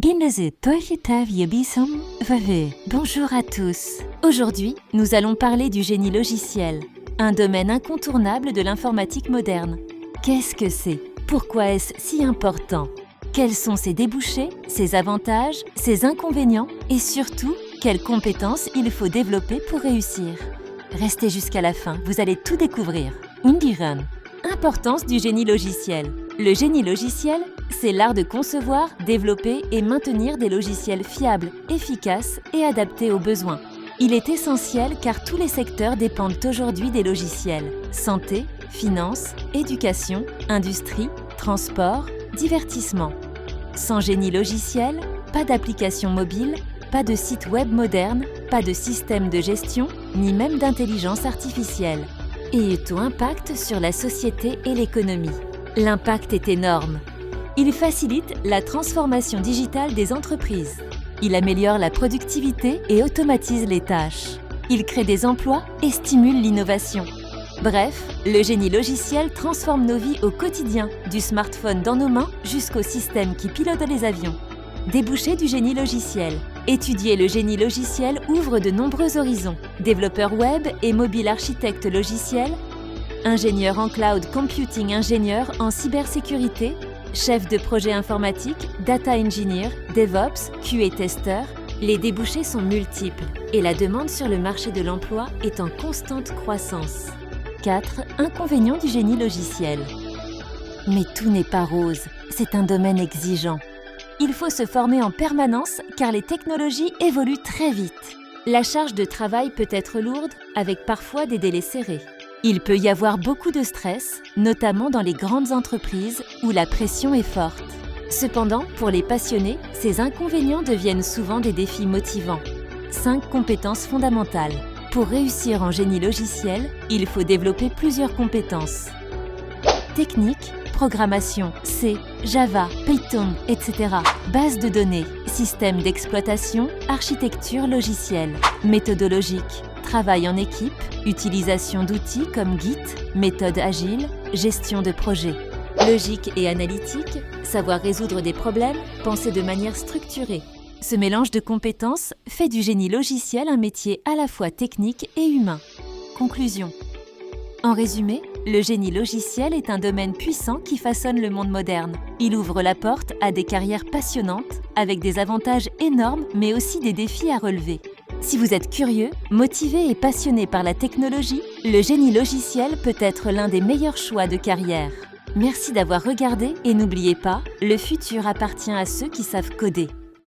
Bienvenue Bonjour à tous. Aujourd'hui, nous allons parler du génie logiciel, un domaine incontournable de l'informatique moderne. Qu'est-ce que c'est? Pourquoi est-ce si important? Quels sont ses débouchés, ses avantages, ses inconvénients et surtout, quelles compétences il faut développer pour réussir? Restez jusqu'à la fin, vous allez tout découvrir. Indiran. Importance du génie logiciel. Le génie logiciel, c'est l'art de concevoir, développer et maintenir des logiciels fiables, efficaces et adaptés aux besoins. Il est essentiel car tous les secteurs dépendent aujourd'hui des logiciels. Santé, finance, éducation, industrie, transport, divertissement. Sans génie logiciel, pas d'application mobile, pas de site web moderne, pas de système de gestion, ni même d'intelligence artificielle. Et ton impact sur la société et l'économie. L'impact est énorme. Il facilite la transformation digitale des entreprises. Il améliore la productivité et automatise les tâches. Il crée des emplois et stimule l'innovation. Bref, le génie logiciel transforme nos vies au quotidien, du smartphone dans nos mains jusqu'au système qui pilote les avions. Débouchés du génie logiciel. Étudier le génie logiciel ouvre de nombreux horizons. Développeur web et mobile architecte logiciel, ingénieur en cloud computing, ingénieur en cybersécurité, chef de projet informatique, data engineer, DevOps, QA tester, les débouchés sont multiples et la demande sur le marché de l'emploi est en constante croissance. 4. Inconvénients du génie logiciel. Mais tout n'est pas rose, c'est un domaine exigeant. Il faut se former en permanence car les technologies évoluent très vite. La charge de travail peut être lourde avec parfois des délais serrés. Il peut y avoir beaucoup de stress, notamment dans les grandes entreprises où la pression est forte. Cependant, pour les passionnés, ces inconvénients deviennent souvent des défis motivants. 5 compétences fondamentales. Pour réussir en génie logiciel, il faut développer plusieurs compétences. Technique, programmation, C, Java, Python, etc. Base de données, système d'exploitation, architecture logicielle. Méthodologique, travail en équipe, utilisation d'outils comme Git, méthode agile, gestion de projet. Logique et analytique, savoir résoudre des problèmes, penser de manière structurée. Ce mélange de compétences fait du génie logiciel un métier à la fois technique et humain. Conclusion. En résumé, le génie logiciel est un domaine puissant qui façonne le monde moderne. Il ouvre la porte à des carrières passionnantes, avec des avantages énormes mais aussi des défis à relever. Si vous êtes curieux, motivé et passionné par la technologie, le génie logiciel peut être l'un des meilleurs choix de carrière. Merci d'avoir regardé et n'oubliez pas, le futur appartient à ceux qui savent coder.